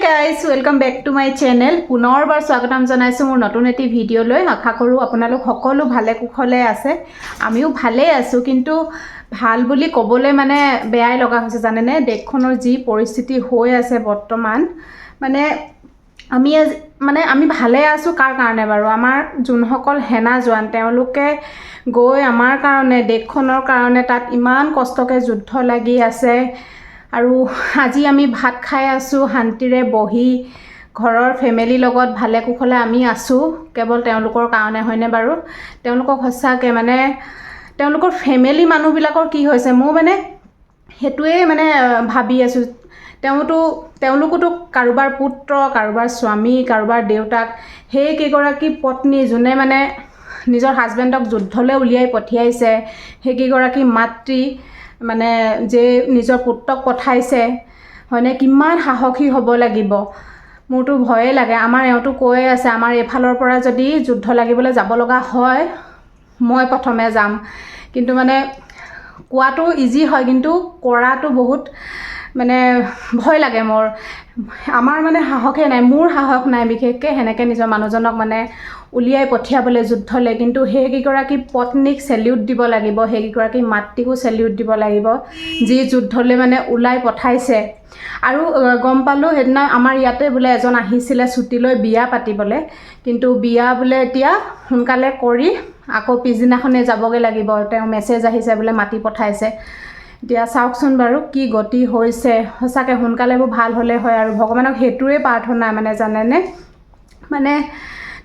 Guys welcome back to my channel পুনৰবাৰ স্বাগতম জনাইছোঁ মোৰ নতুন এটি ভিডিঅ'লৈ আশা কৰোঁ আপোনালোক সকলো ভালে কুশলে আছে আমিও ভালেই আছোঁ কিন্তু ভাল বুলি ক'বলৈ মানে বেয়াই লগা হৈছে জানেনে দেশখনৰ যি পৰিস্থিতি হৈ আছে বৰ্তমান আমি ভালে আছোঁ কাৰ কাৰণে বাৰু আমাৰ যোনসকল হেনা জোৱান তেওঁলোকে গৈ আমাৰ কাৰণে দেশখনৰ কাৰণে তাত ইমান কষ্টকে যুদ্ধ লাগি আছে আৰু আজি আমি ভাত খাই আছোঁ শান্তিৰে বহি ঘৰৰ ফেমিলিৰ লগত ভালে কুশলে আমি আছোঁ কেৱল তেওঁলোকৰ কাৰণে হয়নে বাৰু তেওঁলোকক সঁচাকৈ মানে তেওঁলোকৰ ফেমিলি মানুহবিলাকৰ কি হৈছে মই মানে হেতুৱে মানে ভাবি আছোঁ তেওঁলোকোতো কাৰোবাৰ পুত্ৰ কাৰোবাৰ স্বামী কাৰোবাৰ দেউতাক সেই কেইগৰাকী পত্নী যোনে মানে নিজৰ হাজবেণ্ডক যুদ্ধলৈ উলিয়াই পঠিয়াইছে সেই কেইগৰাকী মাতৃ মানে যে নিজৰ পুত্ৰক পঠাইছে হয়নে কিমান সাহসী হ'ব লাগিব মোৰতো ভয়ে লাগে আমাৰ এওঁটো কৈ আছে আমাৰ এফালৰ পৰা যদি যুদ্ধ লাগিবলৈ যাব লগা হয় মই প্ৰথমে যাম কিন্তু মানে কোৱাটো ইজি হয় কিন্তু কৰাটো বহুত মানে ভয় লাগে মোৰ আমাৰ মানে সাহসে নাই মোৰ সাহস নাই বিশেষকৈ সেনেকৈ নিজৰ মানুহজনক মানে উলিয়াই পঠিয়াবলৈ যুদ্ধলৈ কিন্তু সেইকেইগৰাকী পত্নীক চেলিউট দিব লাগিব সেইকেইগৰাকী মাতৃকো চেলিউট দিব লাগিব যি যুদ্ধলৈ মানে ওলাই পঠাইছে আৰু গম পালোঁ সেইদিনা আমাৰ ইয়াতে বোলে এজন আহিছিলে ছুটীলৈ বিয়া পাতিবলৈ কিন্তু বিয়া বোলে এতিয়া সোনকালে কৰি আকৌ পিছদিনাখনে যাবগৈ লাগিব তেওঁ মেছেজ আহিছে বোলে মাতি পঠাইছে এতিয়া চাওকচোন বাৰু কি গতি হৈছে সঁচাকৈ সোনকালেবোৰ ভাল হ'লে হয় আৰু ভগৱানক সেইটোৱে প্ৰাৰ্থনা মানে জানেনে মানে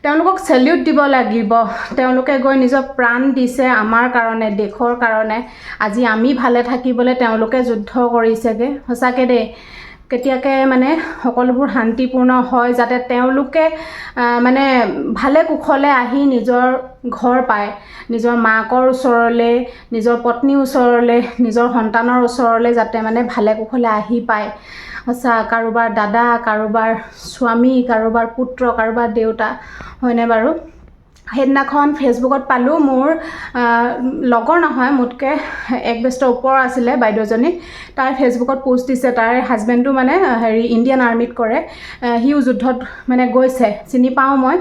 তেওঁলোকক চেলিউট দিব লাগিব তেওঁলোকে গৈ নিজৰ প্ৰাণ দিছে আমাৰ কাৰণে দেশৰ কাৰণে আজি আমি ভালে থাকিবলৈ তেওঁলোকে যুদ্ধ কৰিছেগৈ সঁচাকৈ দেই কেতিয়াকৈ মানে সকলোবোৰ শান্তিপূৰ্ণ হয় যাতে তেওঁলোকে মানে ভালে কুশলে আহি নিজৰ ঘৰ পায় নিজৰ মাকৰ ওচৰলৈ নিজৰ পত্নীৰ ওচৰলৈ নিজৰ সন্তানৰ ওচৰলৈ যাতে মানে ভালে কুশলে আহি পায় সঁচা কাৰোবাৰ দাদা কাৰোবাৰ স্বামী কাৰোবাৰ পুত্ৰ কাৰোবাৰ দেউতা হয়নে বাৰু সেইদিনাখন ফেচবুকত পালোঁ মোৰ লগৰ নহয় মোতকৈ এক বেষ্টৰ ওপৰ আছিলে বাইদেউজনী তাই ফেচবুকত পোষ্ট দিছে তাইৰ হাজবেণ্ডটো মানে ইণ্ডিয়ান আৰ্মিত কৰে সিও যুদ্ধত মানে গৈছে চিনি পাওঁ মই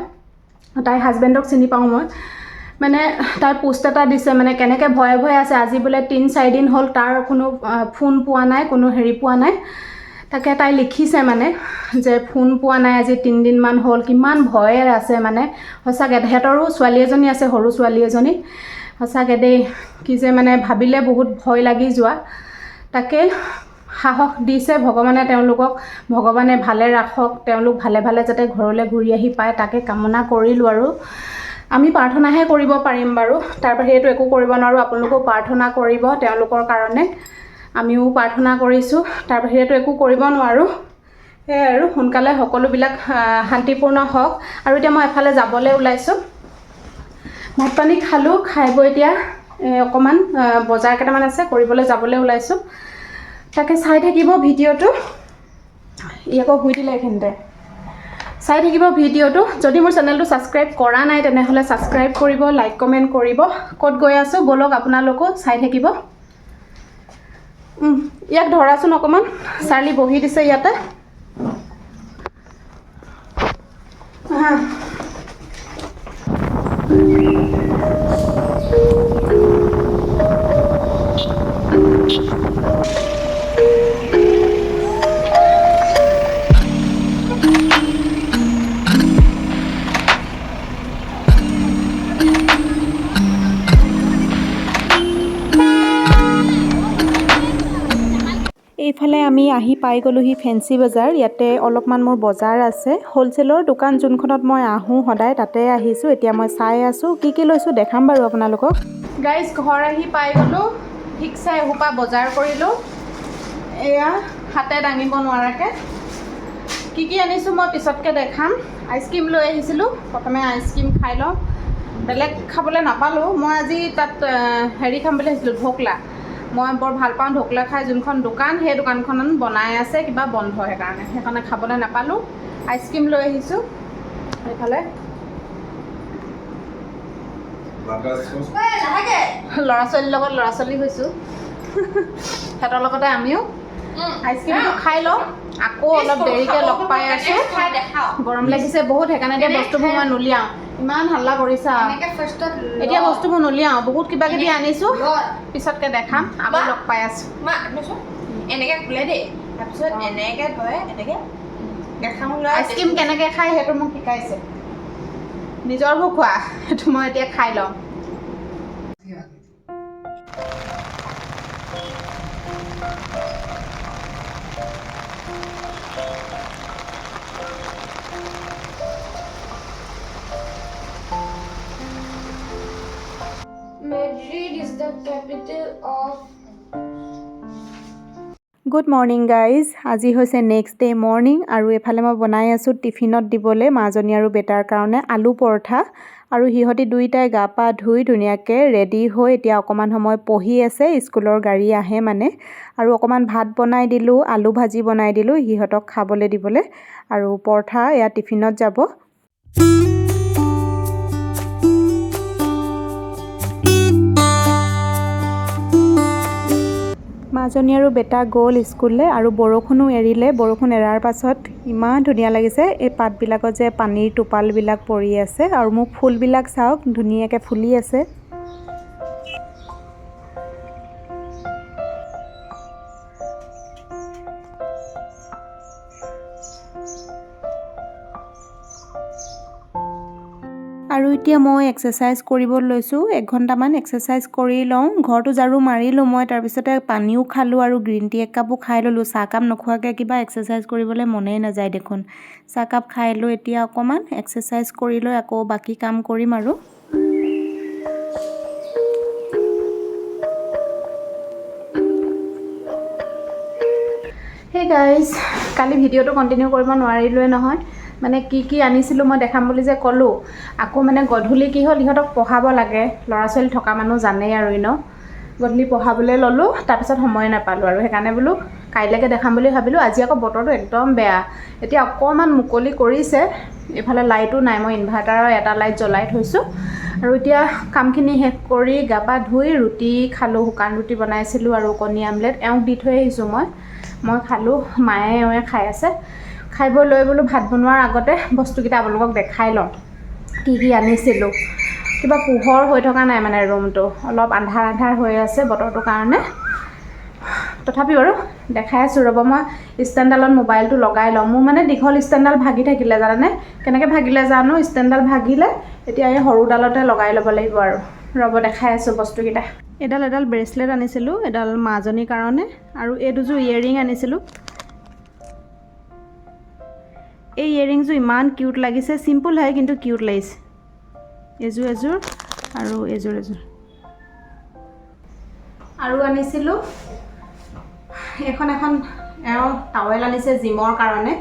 তাইৰ হাজবেণ্ডক চিনি পাওঁ মই মানে তাই পোষ্ট এটা দিছে মানে কেনেকৈ ভয়ে ভয়ে আছে আজি বোলে 3-4 দিন হ'ল তাৰ কোনো ফোন পোৱা নাই কোনো পোৱা নাই তাকে তাই লিখিছে মানে যে ফোন পোৱা নাই আজি 3 দিনমান হ'ল কিমান ভয়ে আছে মানে সঁচাকৈ তেহেঁতৰো ছোৱালী এজনী আছে সৰু ছোৱালী এজনী সঁচাকৈ দেই কি যে মানে ভাবিলে বহুত ভয় লাগি যোৱা তাকে সাহস দিছে ভগৱানে তেওঁলোকক ভগৱানে ভালে ৰাখক তেওঁলোক ভালে ভালে যাতে ঘৰলৈ ঘূৰি আহি পায় তাকে কামনা কৰিলোঁ আৰু আমি প্ৰাৰ্থনাহে কৰিব পাৰিম বাৰু তাৰ বাহিৰেতো একো কৰিব নোৱাৰোঁ আপোনালোকেও প্ৰাৰ্থনা কৰিব তেওঁলোকৰ কাৰণে আমিও প্ৰাৰ্থনা কৰিছোঁ তাৰ বাহিৰেতো একো কৰিব নোৱাৰোঁ সেয়াই আৰু সোনকালে সকলোবিলাক শান্তিপূৰ্ণ হওক আৰু এতিয়া মই এফালে যাবলৈ ওলাইছোঁ ভাত পানী খালোঁ খাই বৈ এতিয়া অকণমান বজাৰ কেইটামান আছে কৰিবলৈ যাবলৈ ওলাইছোঁ তাকে চাই থাকিব ভিডিঅ'টো আকৌ শুই দিলে এইখিনিতে চাই থাকিব ভিডিঅ'টো যদি মোৰ চেনেলটো ছাবস্ক্ৰাইব কৰা নাই তেনেহ'লে ছাবস্ক্ৰাইব কৰিব লাইক কমেণ্ট কৰিব ক'ত গৈ আছোঁ ব'লক আপোনালোকো চাই থাকিব ইয়াক ধৰাচোন অকণমান চাৰ্লি বহি দিছে ইয়াতে এইফালে আমি আহি পাই গ'লোহি ফেঞ্চি বজাৰ ইয়াতে অলপমান মোৰ বজাৰ আছে হ'লচেলৰ দোকান যোনখনত মই আহোঁ সদায় তাতে আহিছোঁ এতিয়া মই চাই আছোঁ কি লৈছোঁ দেখাম বাৰু আপোনালোকক গাইজ ঘৰ আহি পাই গ'লোঁ ঠিকছে এসোপা বজাৰ কৰিলোঁ এয়া হাতে দাঙিব নোৱাৰাকৈ কি আনিছোঁ মই পিছতকৈ দেখাম আইচক্ৰীম লৈ আহিছিলোঁ প্ৰথমে আইচক্ৰীম খাই লওঁ বেলেগ খাবলৈ নাপালোঁ মই আজি তাত খাম বুলি ভাবিছিলোঁ ঢকলা মই বৰ ভাল পাওঁ ঢকলা খাই যোনখন দোকান সেই দোকানখনত বনাই আছে কিবা বন্ধ সেইকাৰণে খাবলৈ নাপালোঁ আইচক্ৰীম লৈ আহিছোঁ এইফালে ল'ৰা ছোৱালীৰ লগত ল'ৰা ছোৱালী হৈছোঁ সিহঁতৰ লগতে আমিও আইচক্ৰীমটো খাই লওঁ আকৌ অলপ দেৰিকৈ লগ পাই আছোঁ গৰম লাগিছে বহুত সেইকাৰণে এতিয়া বস্তুবোৰ মই নুলিয়াওঁ ইমান হাল্লা কৰিছা এতিয়া বস্তুবোৰ নুলিয়াওঁ বহুত কিবা কিবি আনিছোঁ পিছতকৈ দেখাম আকৌ লগ পাই আছোঁ এনেকৈ খোলে দেই তাৰপিছত এনেকৈ ধৰে এনেকৈ আইচক্ৰীম কেনেকৈ খায় সেইটো মোক শিকাইছে নিজৰবোৰ খোৱা সেইটো মই এতিয়া খাই লওঁ Madrid is the capital of good morning guys আজি হৈছে নেক্সট ডে মৰ্ণিং আৰু এফালে মই বনাই আছোঁ টিফিনত দিবলৈ মাজনী আৰু বেটাৰ কাৰণে আলু পৰঠা আৰু সিহঁতি দুইটাই গা পা ধুই ধুনীয়াকৈ ৰেডি হৈ এতিয়া অকণমান সময় পঢ়ি আছে স্কুলৰ গাড়ী আহে মানে আৰু অকণমান ভাত বনাই দিলোঁ আলু ভাজি বনাই দিলোঁ সিহঁতক খাবলৈ দিবলৈ আৰু পৰঠা এয়া টিফিনত যাব মাজনী আৰু বেটা গ'ল স্কুললৈ আৰু বৰষুণো এৰিলে বৰষুণ এৰাৰ পাছত ইমান ধুনীয়া লাগিছে এই পাতবিলাকত যে পানীৰ টোপালবিলাক পৰি আছে আৰু মোক ফুলবিলাক চাওক ধুনীয়াকৈ ফুলি আছে আৰু এতিয়া মই এক্সাৰচাইজ কৰিব লৈছোঁ 1 ঘণ্টামান এক্সাৰচাইজ কৰি লওঁ ঘৰটো ঝাৰু মাৰিলোঁ মই তাৰপিছতে পানীও খালোঁ আৰু গ্ৰীণ টি 1 কাপো খাই ল'লোঁ চাহকাপ নোখোৱাকৈ কিবা এক্সাৰচাইজ কৰিবলৈ মনেই নাযায় দেখোন চাহকাপ খাই লৈ এতিয়া অকণমান এক্সাৰচাইজ কৰি লৈ আকৌ বাকী কাম কৰিম আৰু হে গাইজ কালি ভিডিঅ'টো কণ্টিনিউ কৰিব নোৱাৰিলোৱে নহয় মানে কি আনিছিলোঁ মই দেখাম বুলি যে ক'লোঁ আকৌ মানে গধূলি কি হ'ল ইহঁতক পঢ়াব লাগে ল'ৰা ছোৱালী থকা মানুহ জানেই আৰু গধূলি পঢ়াবলৈ ল'লোঁ তাৰপিছত সময় নাপালোঁ আৰু সেইকাৰণে বোলো কাইলৈকে দেখাম বুলি ভাবিলোঁ আজি আকৌ বতৰটো একদম বেয়া এতিয়া অকণমান মুকলি কৰিছে এইফালে লাইটো নাই মই ইনভাৰ্টাৰৰ এটা লাইট জ্বলাই থৈছোঁ আৰু এতিয়া কামখিনি শেষ কৰি গা পা ধুই ৰুটি খালোঁ শুকান ৰুটি বনাইছিলোঁ আৰু কণী আমলেট এওঁক দি থৈ আহিছোঁ মই খালোঁ মায়ে এওঁৱে খাই আছে খাই বৈ লৈ বোলো ভাত বনোৱাৰ আগতে বস্তুকেইটা আপোনালোকক দেখাই লওঁ কি আনিছিলোঁ কিবা পোহৰ হৈ থকা নাই মানে ৰুমটো অলপ আন্ধাৰ হৈ আছে বতৰটোৰ কাৰণে তথাপি বাৰু দেখাই আছোঁ ৰ'ব মই ষ্টেণ্ডডালত মোবাইলটো লগাই লওঁ মোৰ মানে দীঘল ষ্টেণ্ডডাল ভাগি থাকিলে জানানে কেনেকৈ ভাগিলে জানো ষ্টেণ্ডডাল ভাগিলে এতিয়া এই সৰুডালতে লগাই ল'ব লাগিব আৰু ৰ'ব দেখাই আছোঁ বস্তুকেইটা এডাল ব্ৰেচলেট আনিছিলোঁ এডাল মাজনীৰ কাৰণে আৰু এই দুযোৰ ইয়েৰিং আনিছিলোঁ এই ইয়েৰিংযোৰ ইমান কিউট লাগিছে চিম্পুল হয় কিন্তু কিউট লাগিছে এযোৰ আৰু এযোৰ আৰু আনিছিলোঁ এখন এওঁ টাৱেল আনিছে জিমৰ কাৰণে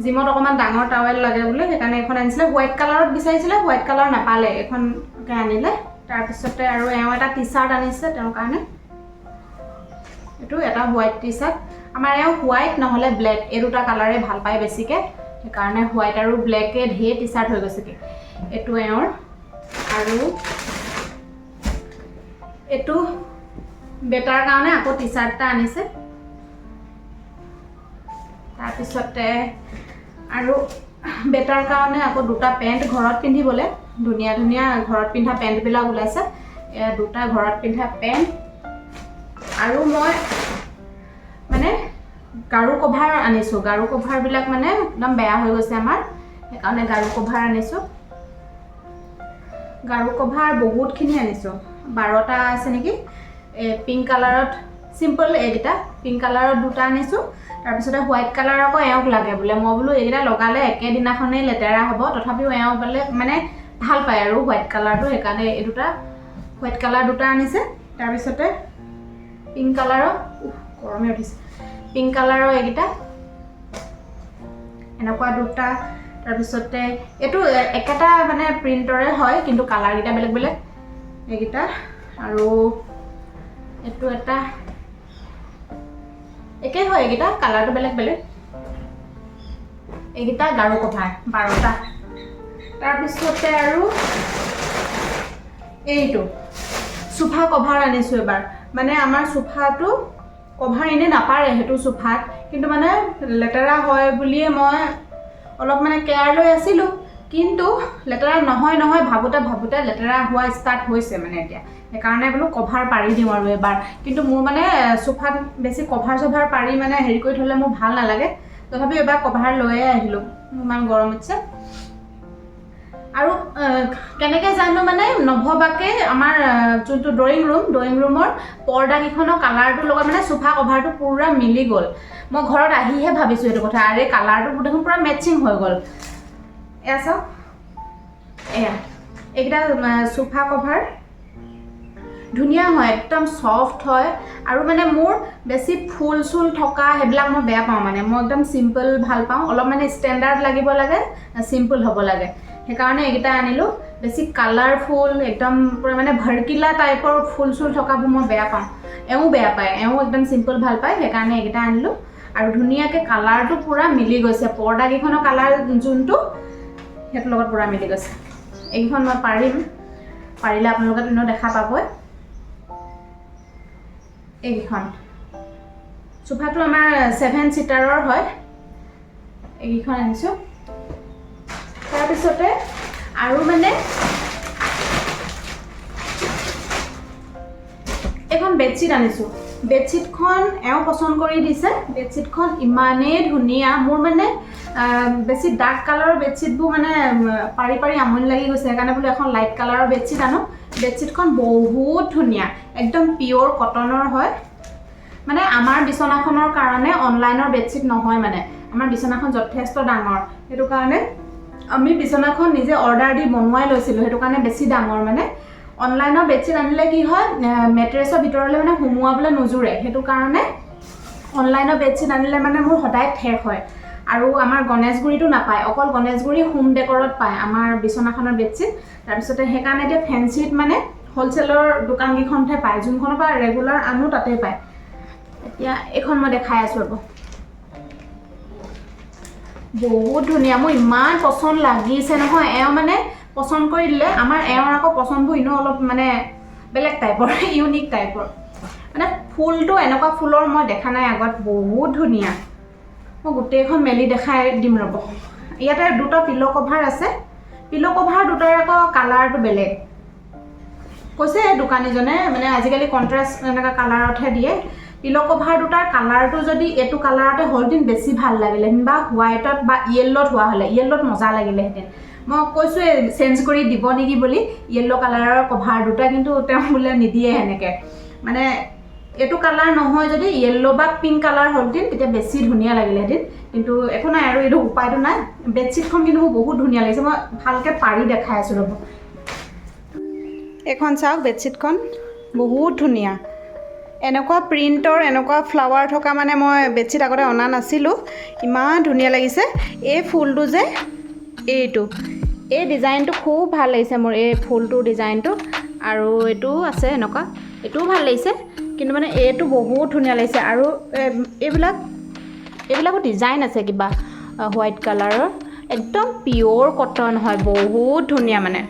জিমত অকণমান ডাঙৰ টাৱেল লাগে বোলে সেইকাৰণে এখন আনিছিলে হোৱাইট কালাৰত বিচাৰিছিলে হোৱাইট কালাৰ নাপালে এখনকৈ আনিলে তাৰপিছতে আৰু এওঁ এটা টি চাৰ্ট আনিছে তেওঁৰ কাৰণে এইটো এটা হোৱাইট টি চাৰ্ট আমাৰ এওঁ হোৱাইট নহ'লে ব্লেক এই দুটা কালাৰে ভাল পায় বেছিকৈ সেইকাৰণে হোৱাইট আৰু ব্লেকে ঢেৰ টি চাৰ্ট হৈ গৈছেগৈ এইটো এওঁৰ আৰু এইটো বেটাৰ কাৰণে আকৌ টি চাৰ্ট এটা আনিছে তাৰপিছতে আৰু বেটাৰ কাৰণে আকৌ দুটা পেণ্ট ঘৰত পিন্ধিবলৈ ধুনীয়া ঘৰত পিন্ধা পেণ্টবিলাক ওলাইছে এয়া দুটা ঘৰত পিন্ধা পেণ্ট আৰু মই মানে গাৰু কভাৰ আনিছোঁ গাৰু কভাৰবিলাক মানে একদম বেয়া হৈ গৈছে আমাৰ সেইকাৰণে গাৰু কভাৰ আনিছোঁ গাৰু কভাৰ বহুতখিনি আনিছোঁ 12টা আছে নেকি পিংক কালাৰত চিম্পল এইকেইটা পিংক কালাৰত দুটা আনিছোঁ তাৰপিছতে হোৱাইট কালাৰ আকৌ এওঁক লাগে বোলে মই বোলো এইকেইটা লগালে একেদিনাখনেই লেতেৰা হ'ব তথাপিও এওঁ বোলে মানে ভাল পায় আৰু হোৱাইট কালাৰটো সেইকাৰণে এই দুটা হোৱাইট কালাৰ দুটা আনিছে তাৰপিছতে পিংক কালাৰৰ গৰমে উঠিছে পিংক কালাৰৰ এইকেইটা এনেকুৱা দুটা তাৰপিছতে এইটো একেটা মানে প্ৰিণ্টৰে হয় কিন্তু কালাৰকেইটা বেলেগ এইকেইটা আৰু এইটো এটা একে হয় এইকেইটা কালাৰটো বেলেগ এইকেইটা গাৰু কভাৰ 12টা তাৰপিছতে আৰু এইটো সোফা কভাৰ আনিছোঁ এবাৰ মানে আমাৰ সোফাটো কভাৰ এনেই নাপাৰে সেইটো সোফাত, কিন্তু মানে লেতেৰা হয় বুলিয়ে মই অলপ মানে কেয়াৰ লৈ আছিলোঁ। কিন্তু লেতেৰা নহয় ভাবোঁতে লেতেৰা হোৱা ষ্টাৰ্ট হৈছে মানে এতিয়া। সেইকাৰণে বোলো কভাৰ পাৰি দিওঁ আৰু এবাৰ। কিন্তু মোৰ মানে সোফাত বেছি কভাৰ পাৰি মানে হেৰি কৰি থ'লে মোৰ ভাল নালাগে। তথাপিও এবাৰ কভাৰ লৈয়ে আহিলোঁ, ইমান গৰম উঠিছে। আৰু কেনেকৈ জানো মানে নভবাকৈ আমাৰ যোনটো ড্ৰয়িং ৰুমৰ পৰ্দাকেইখনৰ কালাৰটোৰ লগত মানে সোফা কভাৰটো পূৰা মিলি গ'ল। মই ঘৰত আহিহে ভাবিছোঁ এইটো কথা, আৰে কালাৰটো দেখোন পূৰা মেটচিং হৈ গ'ল। এয়া চাওক, এইকেইটা সোফা কভাৰ ধুনীয়া হয়, একদম ছফ্ট হয়। আৰু মানে মোৰ বেছি ফুল চুল থকা সেইবিলাক মই বেয়া পাওঁ, মানে মই একদম চিম্পল ভাল পাওঁ। অলপ মানে ষ্টেণ্ডাৰ্ড লাগিব লাগে, চিম্পল হ'ব লাগে। সেইকাৰণে এইকেইটা আনিলোঁ। বেছি কালাৰফুল একদম পূৰা মানে ভৰকিলা টাইপৰ ফুল চুল থকাবোৰ মই বেয়া পাওঁ। এওঁ বেয়া পায়, এওঁ একদম চিম্পল ভাল পায়। সেইকাৰণে এইকেইটা আনিলোঁ। আৰু ধুনীয়াকৈ কালাৰটো পূৰা মিলি গৈছে, পৰ্দাকেইখনৰ কালাৰ যোনটো সেইটোৰ লগত পূৰা মিলি গৈছে। এইকেইখন মই পাৰিলে আপোনালোকে এনেও দেখা পাবই। এইকেইখন সোফাটো আমাৰ 7 ছিটাৰৰ হয়। এইকেইখন আনিছোঁ। তাৰপিছতে আৰু মানে এখন বেডশ্বীট আনিছোঁ। বেডশ্বীটখন এওঁ পচন্দ কৰি দিছে। বেডশ্বীটখন ইমানেই ধুনীয়া, মোৰ মানে বেছি ডাৰ্ক কালাৰৰ বেডশ্বীটবোৰ মানে পাৰি আমনি লাগি গৈছে। সেইকাৰণে বোলো এখন লাইট কালাৰৰ বেডশ্বীট আনো। বেডশ্বীটখন বহুত ধুনীয়া, একদম পিয়'ৰ কটনৰ হয়। মানে আমাৰ বিচনাখনৰ কাৰণে অনলাইনৰ বেডশ্বীট নহয়, মানে আমাৰ বিচনাখন যথেষ্ট ডাঙৰ। সেইটো কাৰণে আমি বিচনাখন নিজে অৰ্ডাৰ দি বনোৱাই লৈছিলোঁ। সেইটো কাৰণে বেছি ডাঙৰ। মানে অনলাইনৰ বেডশ্বীট আনিলে কি হয়, মেট্ৰেছৰ ভিতৰলৈ মানে সোমোৱাবলৈ নোজোৰে। সেইটো কাৰণে অনলাইনৰ বেডশ্বীট আনিলে মানে মোৰ সদায় ঠেক হয়। আৰু আমাৰ গণেশগুৰিতো নাপায়, অকল গণেশগুৰি হোম ডেকৰত পায় আমাৰ বিচনাখনৰ বেডশ্বীট। তাৰপিছতে সেইকাৰণে এতিয়া ফেঞ্চিত মানে হ'লচেলৰ দোকানকেইখনতহে পায়, যোনখনৰ পৰা ৰেগুলাৰ আনো তাতে পায়। এতিয়া এইখন মই দেখাই আছোঁ ৰ'ব। বহুত ধুনীয়া, মোৰ ইমান পচন্দ লাগিছে নহয়। এওঁ মানে পচন্দ কৰি দিলে। আমাৰ এওঁৰ আকৌ পচন্দবোৰ এনেও অলপ মানে বেলেগ টাইপৰ, ইউনিক টাইপৰ। মানে ফুলটো এনেকুৱা ফুলৰ মই দেখা নাই আগত, বহুত ধুনীয়া। মই গোটেইখন মেলি দেখাই দিম ৰ'ব। ইয়াতে দুটা পিলো কভাৰ আছে। পিলো কভাৰ দুটাৰ আকৌ কালাৰটো বেলেগ। কৈছে দোকানীজনে, মানে আজিকালি কণ্ট্ৰাষ্ট এনেকুৱা কালাৰতহে দিয়ে। পিলো কভাৰ দুটাৰ কালাৰটো যদি এইটো কালাৰতে হ'লহেঁতেন বেছি ভাল লাগিলেহেঁতেন, বা হোৱাইটত বা য়েল্লত হোৱা হ'লে, য়েল্লত মজা লাগিলেহেঁতেন। মই কৈছোঁৱে চেঞ্জ কৰি দিব নেকি বুলি য়েল্ল' কালাৰৰ কভাৰ দুটা, কিন্তু তেওঁ বোলে নিদিয়ে সেনেকৈ। মানে এইটো কালাৰ নহয়, যদি য়েল্ল' বা পিংক কালাৰ হ'লহেঁতেন তেতিয়া বেছি ধুনীয়া লাগিলেহেঁতেন। কিন্তু একো নাই আৰু, এইটো উপায়টো নাই। বেডশ্বীটখন কিন্তু মোৰ বহুত ধুনীয়া লাগিছে। মই ভালকৈ পাৰি দেখাই আছোঁ ৰ'ব। এইখন চাওক, বেডশ্বীটখন বহুত ধুনীয়া। এনেকুৱা প্ৰিণ্টৰ, এনেকুৱা ফ্লাৱাৰ থকা মানে মই বেডশ্বীট আগতে অনা নাছিলোঁ। ইমান ধুনীয়া লাগিছে। এই ফুলটো যে এইটো, এই ডিজাইনটো খুব ভাল লাগিছে মোৰ, এই ফুলটোৰ ডিজাইনটো। আৰু এইটোও আছে এনেকুৱা, এইটোও ভাল লাগিছে। কিন্তু মানে এইটো বহুত ধুনীয়া লাগিছে। আৰু এইবিলাকো ডিজাইন আছে কিবা হোৱাইট কালাৰৰ, একদম পিয়'ৰ কটন হয়, বহুত ধুনীয়া। মানে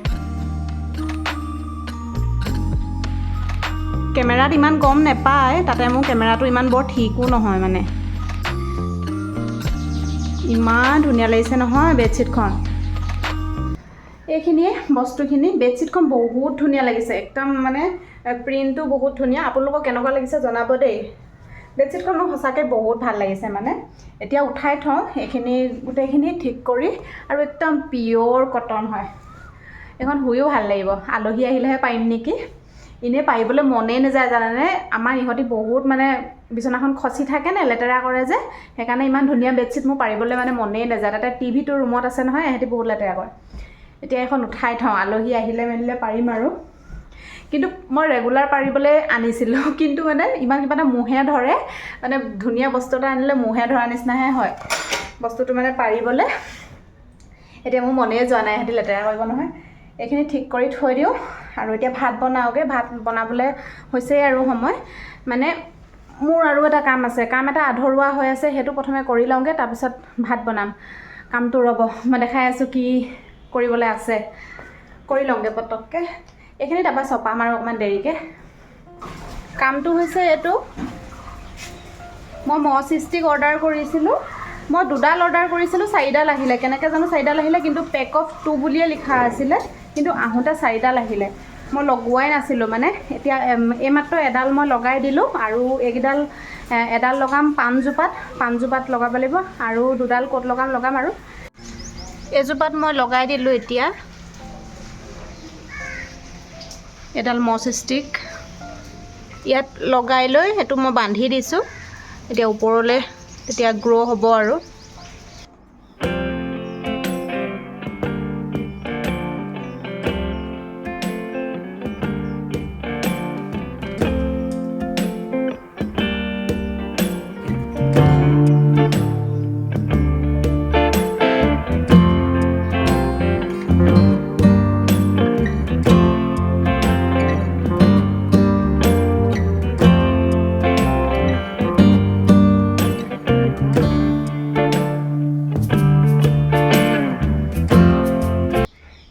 কেমেৰাত ইমান গম নাপায়, তাতে মোৰ কেমেৰাটো ইমান বৰ ঠিকো নহয়। মানে ইমান ধুনীয়া লাগিছে নহয় বেডশ্বীটখন। এইখিনিয়ে বস্তুখিনি। বেডশ্বীটখন বহুত ধুনীয়া লাগিছে, একদম মানে প্ৰিণ্টটো বহুত ধুনীয়া। আপোনালোকক কেনেকুৱা লাগিছে জনাব দেই। বেডশ্বীটখন মোৰ সঁচাকৈ বহুত ভাল লাগিছে। মানে এতিয়া উঠাই থওঁ এইখিনি, গোটেইখিনি ঠিক কৰি। আৰু একদম পিয়'ৰ কটন হয়। এইখন শুইও ভাল লাগিব। আলহী আহিলেহে পাৰিম নেকি, এনেই পাৰিবলৈ মনেই নাযায় জানেনে। আমাৰ ইহঁতি বহুত মানে বিচনাখন খচি থাকে নে, লেতেৰা কৰে যে, সেইকাৰণে ইমান ধুনীয়া বেডশ্বীট মোৰ পাৰিবলৈ মানে মনেই নাযায়। তাতে টিভিটো ৰুমত আছে নহয়, ইহঁতি বহুত লেতেৰা কৰে। এতিয়া এখন উঠাই থওঁ, আলহী আহিলে মেলিলে পাৰিম আৰু। কিন্তু মই ৰেগুলাৰ পাৰিবলৈ আনিছিলোঁ, কিন্তু মানে ইমান কিবা এটা মোহে ধৰে। মানে ধুনীয়া বস্তু এটা আনিলে মোহে ধৰা নিচিনাহে হয় বস্তুটো মানে পাৰিবলৈ। এতিয়া মোৰ মনেই যোৱা নাই, সিহঁতি লেতেৰা কৰিব নহয়। এইখিনি ঠিক কৰি থৈ দিওঁ। আৰু এতিয়া ভাত বনাওঁগৈ। ভাত বনাবলৈ হৈছেই আৰু সময়। মানে মোৰ আৰু এটা কাম আছে, কাম এটা আধৰুৱা হৈ আছে, সেইটো প্ৰথমে কৰি লওঁগৈ, তাৰপিছত ভাত বনাম। কামটো ৰ'ব, মই দেখাই আছোঁ কি কৰিবলৈ আছে, কৰি লওঁগৈ পটককৈ এইখিনি, তাৰপৰা চপাম আৰু অকণমান দেৰিকৈ। কামটো হৈছে এইটো, মই মচ ষ্টিক অৰ্ডাৰ কৰিছিলোঁ। মই 2ডাল অৰ্ডাৰ কৰিছিলোঁ, 4ডাল আহিলে। কেনেকৈ জানো 4ডাল আহিলে, কিন্তু পেক অফ 2 বুলিয়ে লিখা আছিলে, কিন্তু আহোঁতে 4ডাল আহিলে। মই লগোৱাই নাছিলোঁ মানে। এতিয়া এইমাত্ৰ এডাল মই লগাই দিলোঁ, আৰু এইকেইডাল এডাল লগাম পাণজোপাত লগাব লাগিব, আৰু 2ডাল ক'ত লগাম আৰু এইজোপাত মই লগাই দিলোঁ। এতিয়া এডাল মচ ষ্টিক ইয়াত লগাই লৈ সেইটো মই বান্ধি দিছোঁ। এতিয়া ওপৰলৈ তেতিয়া গ্ৰ' হ'ব আৰু।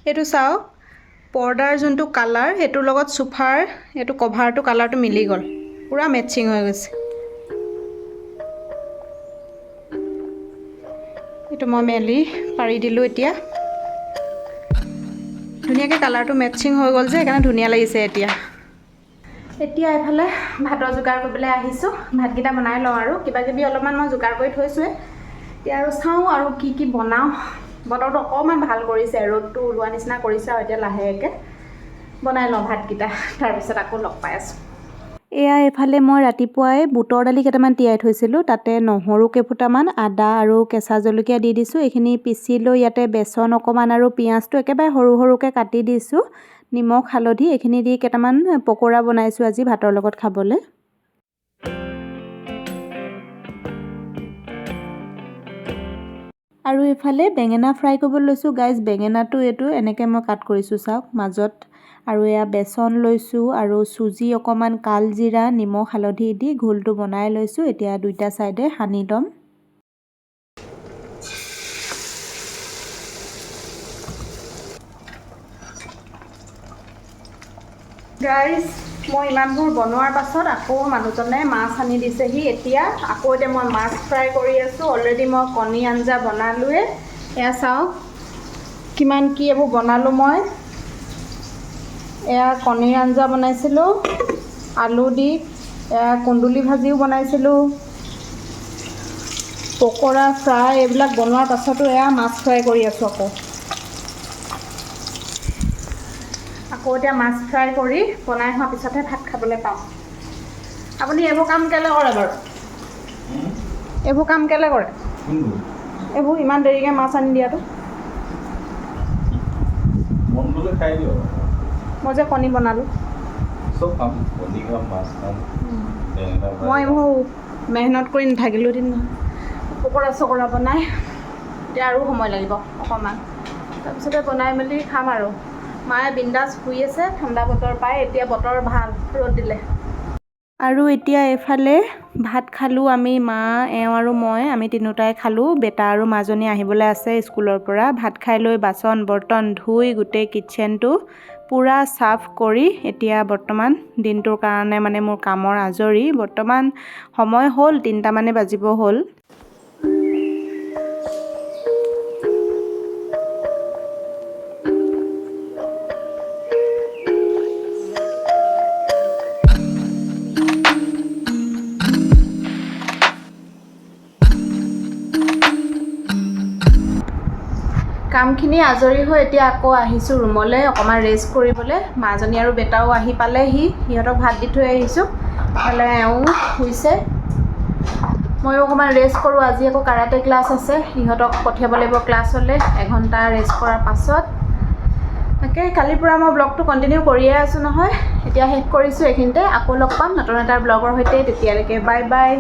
এইটো চাওক, পৰ্দাৰ যোনটো কালাৰ সেইটোৰ লগত সোফাৰ এইটো কভাৰটো কালাৰটো মিলি গ'ল, পূৰা মেটচিং হৈ গৈছে। এইটো মই মেলি পাৰি দিলোঁ। এতিয়া ধুনীয়াকৈ কালাৰটো মেটচিং হৈ গ'ল যে, সেইকাৰণে ধুনীয়া লাগিছে। এতিয়া এফালে ভাতৰ যোগাৰ কৰিবলৈ আহিছোঁ। ভাতকেইটা বনাই লওঁ, আৰু কিবাকিবি অলপমান মই যোগাৰ কৰি থৈছোঁৱে। এতিয়া আৰু চাওঁ আৰু কি বনাওঁ। বতৰটো অকণমান ভাল কৰিছে, ৰ'দটো ওলোৱা নিচিনা কৰিছে, আৰু এতিয়া লাহেকৈ বনাই লওঁ ভাতকেইটা, তাৰপিছত আকৌ লগ পাই আছোঁ। এয়া এইফালে মই ৰাতিপুৱাই বুটৰ দালি কেইটামান তিয়াই থৈছিলোঁ, তাতে নহৰু কেইফুটামান, আদা আৰু কেঁচা জলকীয়া দি দিছোঁ। এইখিনি পিচি লৈ ইয়াতে বেচন অকণমান আৰু পিঁয়াজটো একেবাৰে সৰু সৰুকৈ কাটি দিছোঁ। নিমখ হালধি এইখিনি দি কেইটামান পকোৰা বনাইছোঁ আজি ভাতৰ লগত খাবলৈ। আৰু এইফালে বেঙেনা ফ্ৰাই কৰিবলৈ লৈছোঁ। গাইজ, বেঙেনাটো এইটো এনেকৈ মই কাট কৰিছোঁ, চাওক মাজত। আৰু এয়া বেচন লৈছোঁ, আৰু চুজি অকণমান, কালজিৰা, নিমখ হালধি দি ঘোলটো বনাই লৈছোঁ। এতিয়া দুইটা ছাইডে সানি ল'ম। গাইজ, মই ইমানবোৰ বনোৱাৰ পাছত আকৌ মানুহজনে মাছ আনি দিছেহি। এতিয়া মই মাছ ফ্ৰাই কৰি আছোঁ। অলৰেডি মই কণী আঞ্জা বনালোৱে। এয়া চাওক কিমান কি এইবোৰ বনালোঁ মই। এয়া কণীৰ আঞ্জা বনাইছিলোঁ আলু দি, এয়া কুন্দুলি ভাজিও বনাইছিলোঁ, পকোৰা ফ্ৰাই এইবিলাক বনোৱাৰ পাছতো এয়া মাছ ফ্ৰাই কৰি আছোঁ। আকৌ এতিয়া মাছ ফ্ৰাই কৰি বনাই হোৱাৰ পিছতহে ভাত খাবলৈ পাম। আপুনি এইবোৰ কাম কেলৈ কৰে বাৰু? এইবোৰ কাম কেলৈ কৰে? এইবোৰ ইমান দেৰিকৈ মাছ আনি দিয়াটো? মই যে কণী বনালোঁ, মই এইবোৰ মেহনত কৰি নাথাকিলোঁ দিন নহয়। পকোৰা চকোৰা বনাই এতিয়া আৰু সময় লাগিব অকণমান, তাৰপিছতে বনাই মেলি খাম আৰু। মায়ে বিন্দাছ শুই আছে, ঠাণ্ডা বতৰ পায়। এতিয়া বতৰ ভাল, ৰ'দ দিলে। আৰু এতিয়া এইফালে ভাত খালোঁ আমি, মা, এওঁ আৰু মই, আমি তিনিওটাই খালোঁ। বেটা আৰু মাজনী আহিবলৈ আছে স্কুলৰ পৰা। ভাত খাই লৈ বাচন বৰ্তন ধুই গোটেই কিটচেনটো পূৰা চাফ কৰি এতিয়া বৰ্তমান দিনটোৰ কাৰণে মানে মোৰ কামৰ আজৰি। বৰ্তমান সময় হ'ল 3টামানে বাজিব হ'ল। কামখিনি আজৰি হৈ এতিয়া আকৌ আহিছোঁ ৰুমলৈ অকণমান ৰেষ্ট কৰিবলৈ। মাজনী আৰু বেটাও আহি পালেহি, সিহঁতক ভাত দি থৈ আহিছোঁ। ইফালে এওঁ শুইছে, ময়ো অকণমান ৰেষ্ট কৰোঁ। আজি আকৌ কাৰাটে ক্লাছ আছে, সিহঁতক পঠিয়াব লাগিব ক্লাছলৈ। 1 ঘণ্টা ৰেষ্ট কৰাৰ পাছত তাকে কালিৰ পৰা মই ব্লগটো কণ্টিনিউ কৰিয়ে আছোঁ নহয়। এতিয়া শেষ কৰিছোঁ এইখিনিতে, আকৌ লগ পাম নতুন এটা ব্লগৰ সৈতে। তেতিয়ালৈকে বাই বাই।